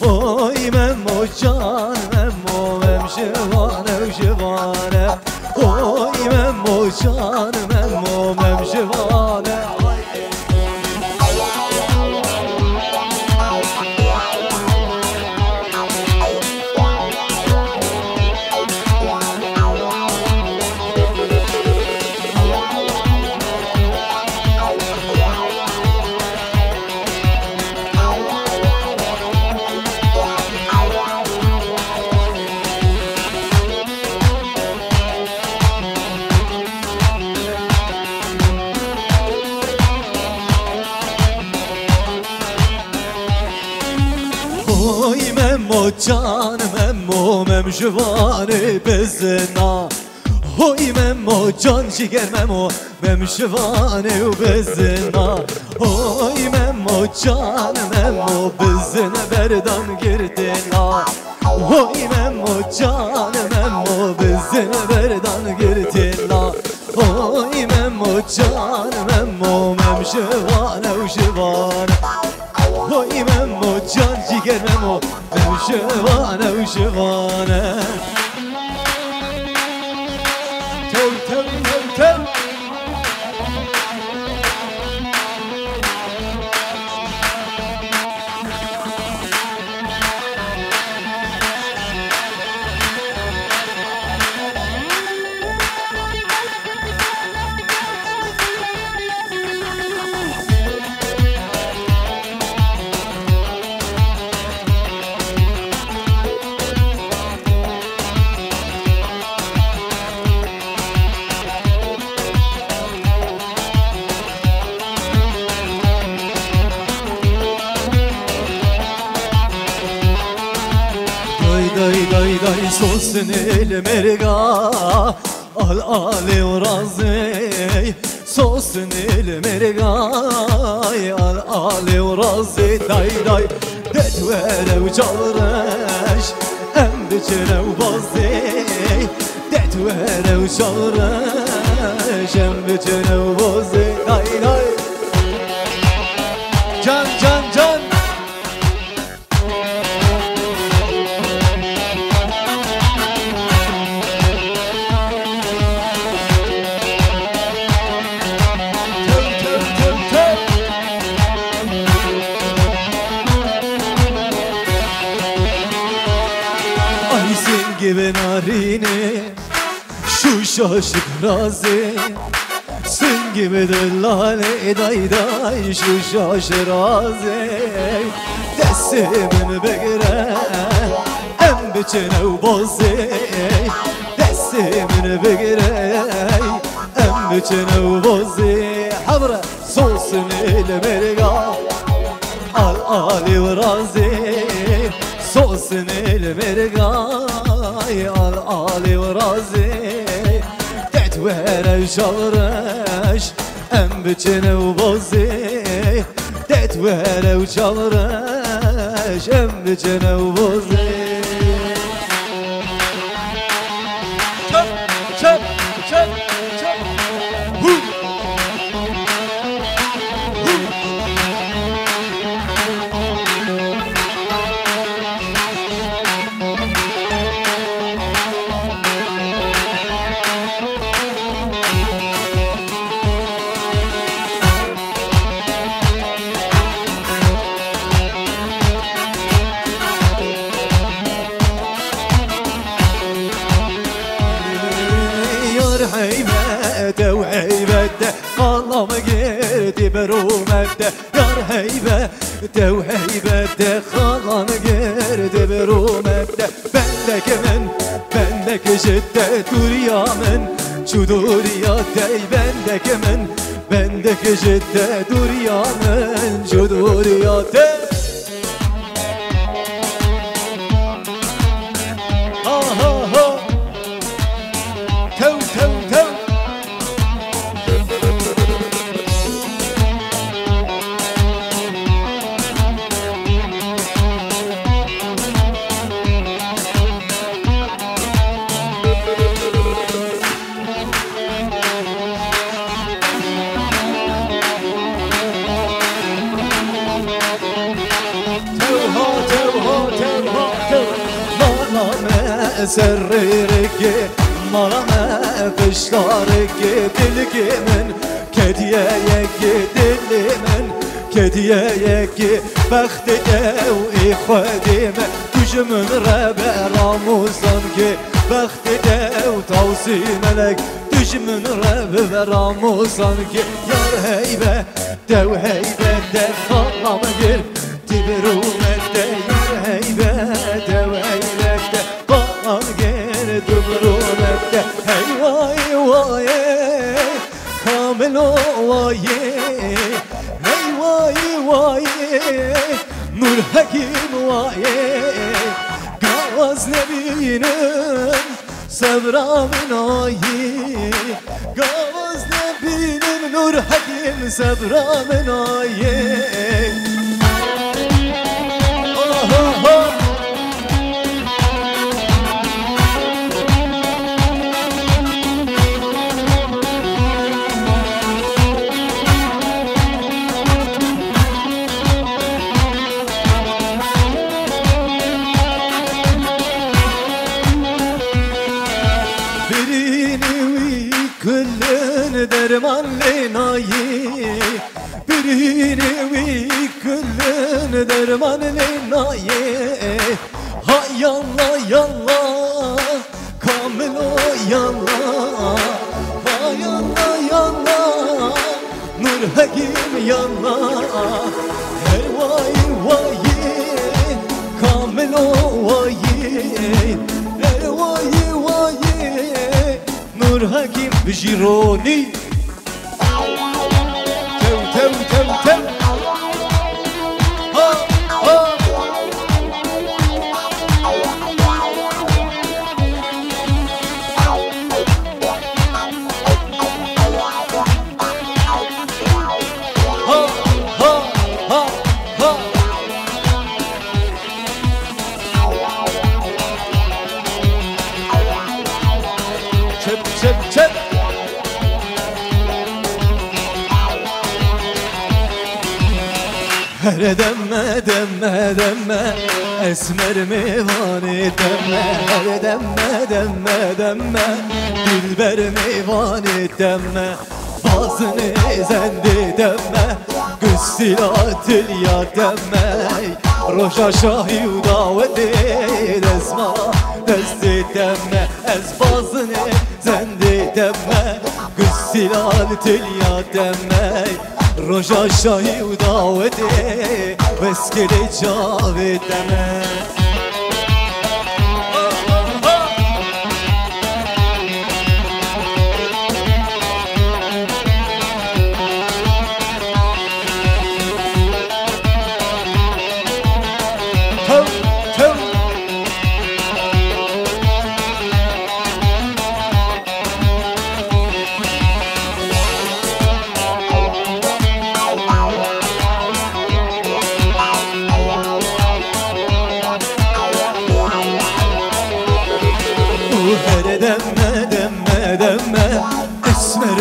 هوی ممو جان ممو مم شوانه و شوانه هوی ممو جان ممو مم شوانه هوی ممو جان ممو مم شوانه بزنا هوی ممو جان جگر ممو مم شوانه و بزنا هوی ممو جان ممو بزنه بردان گردنا هوی ممو جان ممو بزنه بردان گردنا هوی ممو جان ممو مم شوانه و شوانه هوی ممو جان جگر ممو مم شوانه و شوانه تو تو تو تو دای سوسن المرگا al ali ورازي سوسن المرگا al ali ورازي داي داي دتوره وجارش ام بچره وبازي دتوره وجارش ام بچره وبازي داي داي can can can gibi narine şu şaşık razi sen gibi delale day day şu şaşık razi desimin begre em biçene ubozi desimin begre em biçene ubozi habra sosun ile merga al ali ve razi sosun ile merga al ali ورازي تتوهر وشغرش ام بچنه وبازي تتوهر وشغرش ام بچنه وبازي çöp çöp çöp çöp hu هيبته وهيبته والله ما جيتي برومته يار هيبته وهيبته والله ما جيتي برومته bendek جده دوريا من شو دوريا تاي bendek جده دوريا من شو دوريا تاي سررك مرمى فشتارك دلك من كديايك دل من كديايك بخت او اخوادم تجمن ربع راموسانك بخت او توصي ملك تجمن ربع راموسانك يار هيبه دو هيبه دفع مجر تبرومت يار هيبه دو هيبه دفع مجر تبرومت هي واي واي كامل واي هي واي واي نور حكيم واي قواز نبينم صبرا من آيي قواز نبينم نور حكيم صبرا من آيي درمان لنایی برینی وی کلن درمان لنایی ها یالا یالا کامل یالا ها یالا یالا نور حکیم یالا هر وای وای کامل وای هر وای وای نور حکیم بجیرونی تو تو تو ها ها هر دمه دمه دمه اسمر میوانی دمه هر دمه دمه دمه دلبر میوانی دمه بازنی زنده دمه گستیلات الیا دمه روشا شاهی و داوتی دزما دستی دمه از بازنی زنده دمه گستیلات الیا دمه روشا شاهی و داوتی وسکلی جاوی دمه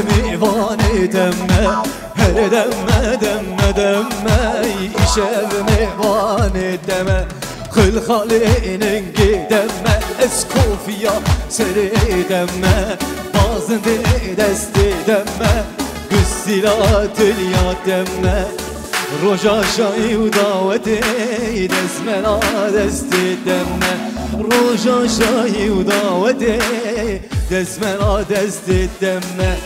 میوانی دمه هر دمه دمه دمه ایشب میوانی دمه خل خالیننگی دمه اسکوفیا سری دمه بازنده دستی دمه گستیلات الیا دمه روشا شایی و داوتی دزمنا دستی دمه روشا شایی و داوتی دزمنا دستی دمه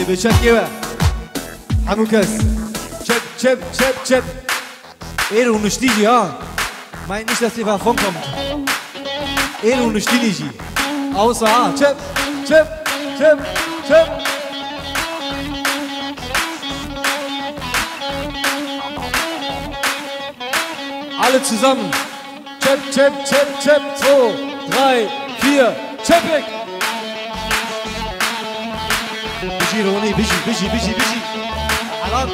بچک که همون کس چپ ایرو نشتیجی ها من نیست دستی فرفون کم ایرو نشتیجی اوسا ها چپ alle zusammen chep 2, 3, 4 chepik بيجي روني بيجي علان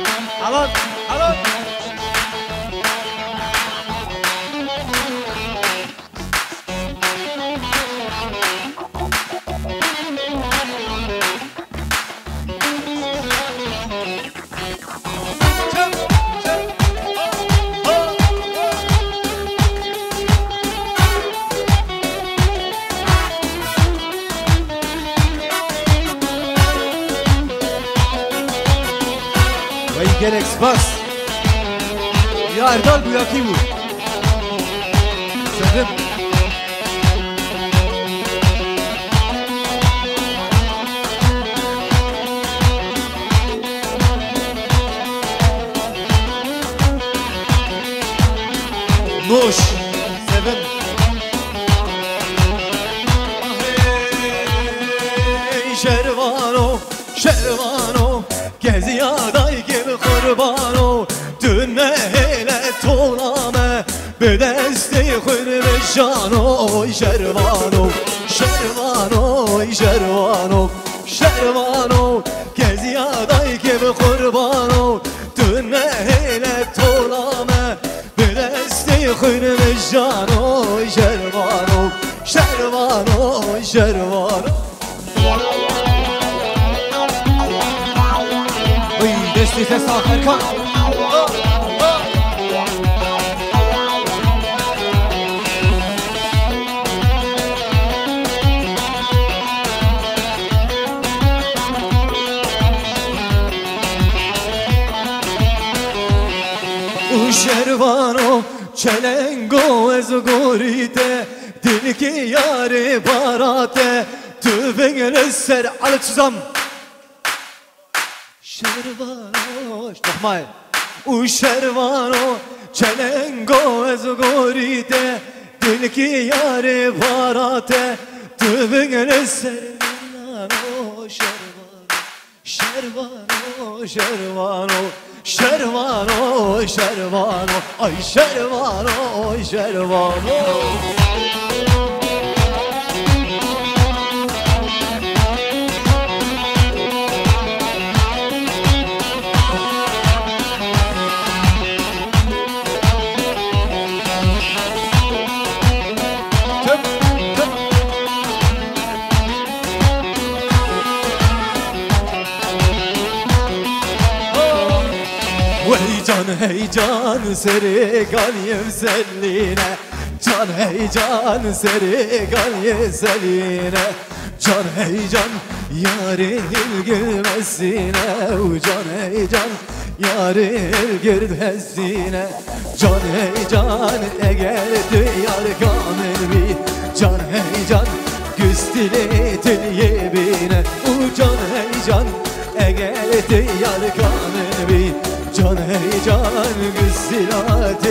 gerek spas. Ya Erdal bu yakayım bu. Sevdim. Nuş. Sevdim. Şervano, şervano, geziyadayı gibi kurbano. Dünne hele tolame, bedesti hürmeşano. Şervano, şervano, şervano, şervano, geziyadayı gibi kurbano. Dünne hele tolame, bedesti hürmeşano. Şervano, şervano, şervano. Desti ses Erkan. Şervano çelengo ezgorite dilki yari barate tübengel ser alçızam. Şervano nochmal şervano çelengo ezgorite dilki yari barate tübengel ser şervano şervano şervano şervano ay şervano şervano. Can heyecan serigan yevseline, can heyecan serigan yevseline, can heyecan yarın girmesine, can heyecan yarın girmesine, can heyecan eğer duyar kamil, can heyecan güstili tiliyebine, can heyecan eğer duyar kamil, can heyecan güzzilat